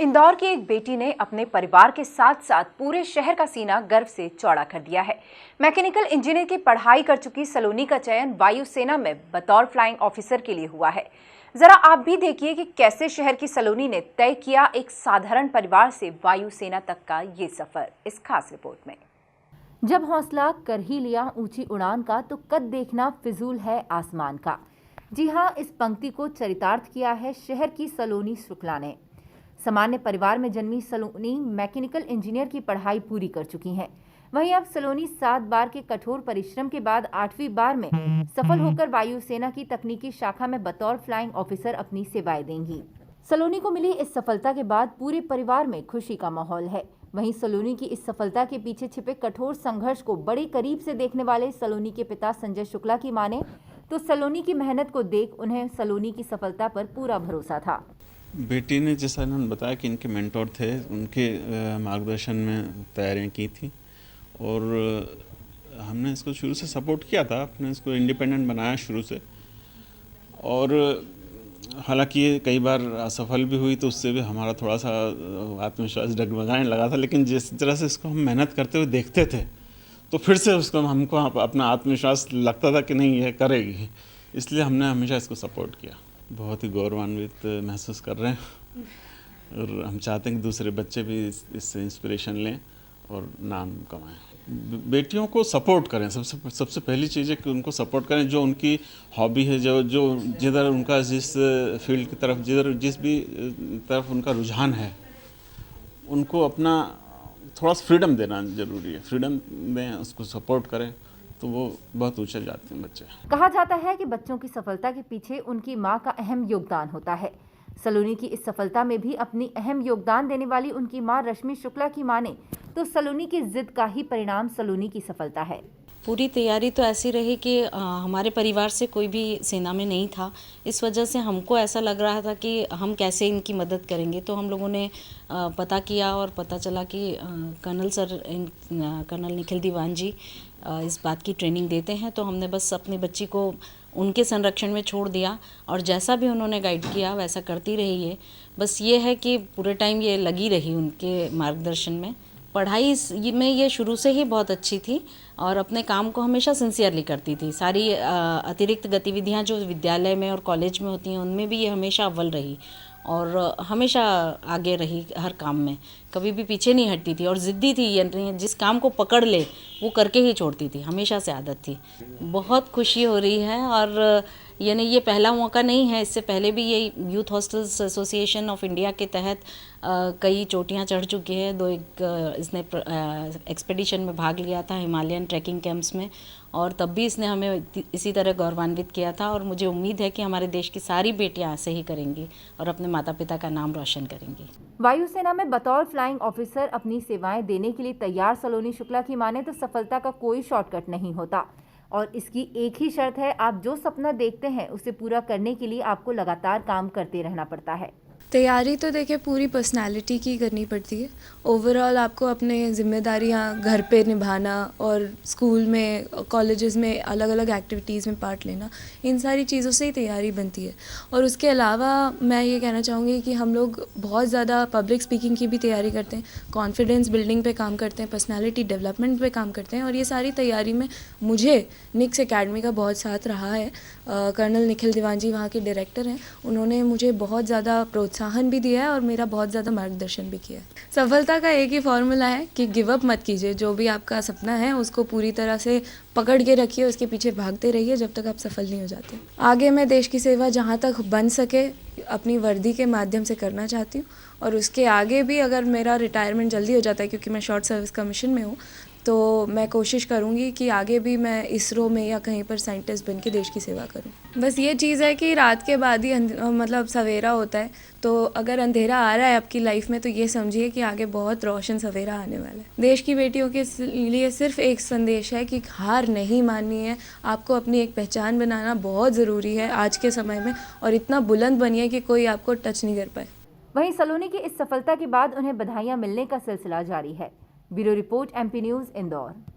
इंदौर की एक बेटी ने अपने परिवार के साथ साथ पूरे शहर का सीना गर्व से चौड़ा कर दिया है। मैकेनिकल इंजीनियर की पढ़ाई कर चुकी सलोनी का चयन वायुसेना में बतौर फ्लाइंग ऑफिसर के लिए हुआ है। जरा आप भी देखिए कि कैसे शहर की सलोनी ने तय किया एक साधारण परिवार से वायुसेना तक का ये सफर, इस खास रिपोर्ट में। जब हौसला कर ही लिया ऊंची उड़ान का, तो कद देखना फिजूल है आसमान का। जी हाँ, इस पंक्ति को चरितार्थ किया है शहर की सलोनी शुक्ला ने। सामान्य परिवार में जन्मी सलोनी मैकेनिकल इंजीनियर की पढ़ाई पूरी कर चुकी हैं। वहीं अब सलोनी 7 बार के कठोर परिश्रम के बाद 8वीं बार में सफल होकर वायुसेना की तकनीकी शाखा में बतौर फ्लाइंग ऑफिसर अपनी सेवाएं देंगी। सलोनी को मिली इस सफलता के बाद पूरे परिवार में खुशी का माहौल है। वहीं सलोनी की इस सफलता के पीछे छिपे कठोर संघर्ष को बड़े करीब से देखने वाले सलोनी के पिता संजय शुक्ला की माने तो सलोनी की मेहनत को देख उन्हें सलोनी की सफलता पर पूरा भरोसा था। बेटी ने, जैसा इन्होंने बताया कि इनके मेंटोर थे, उनके मार्गदर्शन में तैयारियां की थी और हमने इसको शुरू से सपोर्ट किया था। अपने इसको इंडिपेंडेंट बनाया शुरू से, और हालांकि ये कई बार असफल भी हुई तो उससे भी हमारा थोड़ा सा आत्मविश्वास डगमगाने लगा था। लेकिन जिस तरह से इसको हम मेहनत करते हुए देखते थे तो फिर से उसको हमको अपना आत्मविश्वास लगता था कि नहीं, ये करेगी, इसलिए हमने हमेशा इसको सपोर्ट किया। बहुत ही गौरवान्वित महसूस कर रहे हैं और हम चाहते हैं कि दूसरे बच्चे भी इससे इंस्पिरेशन लें और नाम कमाएं। बेटियों को सपोर्ट करें, सबसे पहली चीज़ है कि उनको सपोर्ट करें। जो उनकी हॉबी है, जो जिधर उनका जिस फील्ड की तरफ, जिस भी तरफ उनका रुझान है, उनको अपना थोड़ा सा फ्रीडम देना ज़रूरी है। फ्रीडम दें, उसको सपोर्ट करें तो वो बहुत ऊंचे जाते हैं बच्चे। कहा जाता है कि बच्चों की सफलता के पीछे उनकी मां का अहम योगदान होता है। सलोनी की इस सफलता में भी अपनी अहम योगदान देने वाली उनकी मां रश्मि शुक्ला की माने तो सलोनी की जिद का ही परिणाम सलोनी की सफलता है। पूरी तैयारी तो ऐसी रही कि हमारे परिवार से कोई भी सेना में नहीं था। इस वजह से हमको ऐसा लग रहा था कि हम कैसे इनकी मदद करेंगे। तो हम लोगों ने पता किया और पता चला कि कर्नल निखिल दीवान जी इस बात की ट्रेनिंग देते हैं। तो हमने बस अपनी बच्ची को उनके संरक्षण में छोड़ दिया और जैसा भी उन्होंने गाइड किया वैसा करती रही है। बस ये है कि पूरे टाइम ये लगी रही उनके मार्गदर्शन में। पढ़ाई में ये शुरू से ही बहुत अच्छी थी और अपने काम को हमेशा सिंसियरली करती थी। सारी अतिरिक्त गतिविधियां जो विद्यालय में और कॉलेज में होती हैं उनमें भी ये हमेशा अव्वल रही और हमेशा आगे रही। हर काम में कभी भी पीछे नहीं हटती थी और ज़िद्दी थी, यानी जिस काम को पकड़ ले वो करके ही छोड़ती थी, हमेशा से आदत थी। बहुत खुशी हो रही है और यानी ये पहला मौका नहीं है। इससे पहले भी ये youth hostels association of India के तहत कई चोटियां चढ़ चुकी है। इसने एक्सपेडिशन में भाग लिया था हिमालयन ट्रैकिंग कैंप्स में, और तब भी इसने हमें इसी तरह गौरवान्वित किया था। और मुझे उम्मीद है कि हमारे देश की सारी बेटियां ऐसे ही करेंगी और अपने माता पिता का नाम रोशन करेंगी। वायुसेना में बतौर फ्लाइंग ऑफिसर अपनी सेवाएं देने के लिए तैयार सलोनी शुक्ला की माने तो सफलता का कोई शॉर्टकट नहीं होता और इसकी एक ही शर्त है, आप जो सपना देखते हैं उसे पूरा करने के लिए आपको लगातार काम करते रहना पड़ता है। तैयारी तो देखिए पूरी पर्सनालिटी की करनी पड़ती है। ओवरऑल आपको अपने ज़िम्मेदारियाँ घर पे निभाना और स्कूल में, कॉलेजेस में अलग अलग एक्टिविटीज़ में पार्ट लेना, इन सारी चीज़ों से ही तैयारी बनती है। और उसके अलावा मैं ये कहना चाहूँगी कि हम लोग बहुत ज़्यादा पब्लिक स्पीकिंग की भी तैयारी करते हैं, कॉन्फिडेंस बिल्डिंग पे काम करते हैं, पर्सनैलिटी डेवलपमेंट पे काम करते हैं। और ये सारी तैयारी में मुझे निक्स एकेडमी का बहुत साथ रहा है। कर्नल निखिल दीवान जी वहाँ के डायरेक्टर हैं, उन्होंने मुझे बहुत ज़्यादा प्रोत्साहन भी दिया है और मेरा बहुत ज़्यादा मार्गदर्शन भी किया है। सफलता का एक ही फॉर्मूला है कि गिव अप मत कीजिए। जो भी आपका सपना है उसको पूरी तरह से पकड़ के रखिए, उसके पीछे भागते रहिए जब तक आप सफल नहीं हो जाते। आगे मैं देश की सेवा जहाँ तक बन सके अपनी वर्दी के माध्यम से करना चाहती हूँ और उसके आगे भी अगर मेरा रिटायरमेंट जल्दी हो जाता है, क्योंकि मैं शॉर्ट सर्विस कमीशन में हूँ, तो मैं कोशिश करूँगी कि आगे भी मैं इसरो में या कहीं पर साइंटिस्ट बन के देश की सेवा करूँ। बस ये चीज़ है कि रात के बाद ही मतलब सवेरा होता है, तो अगर अंधेरा आ रहा है आपकी लाइफ में तो ये समझिए कि आगे बहुत रोशन सवेरा आने वाला है। देश की बेटियों के लिए सिर्फ एक संदेश है कि हार नहीं माननी है, आपको अपनी एक पहचान बनाना बहुत ज़रूरी है आज के समय में, और इतना बुलंद बनिए कि कोई आपको टच नहीं कर पाए। वहीं सलोनी की इस सफलता के बाद उन्हें बधाइयां मिलने का सिलसिला जारी है। Bureau report, MP news, Indore.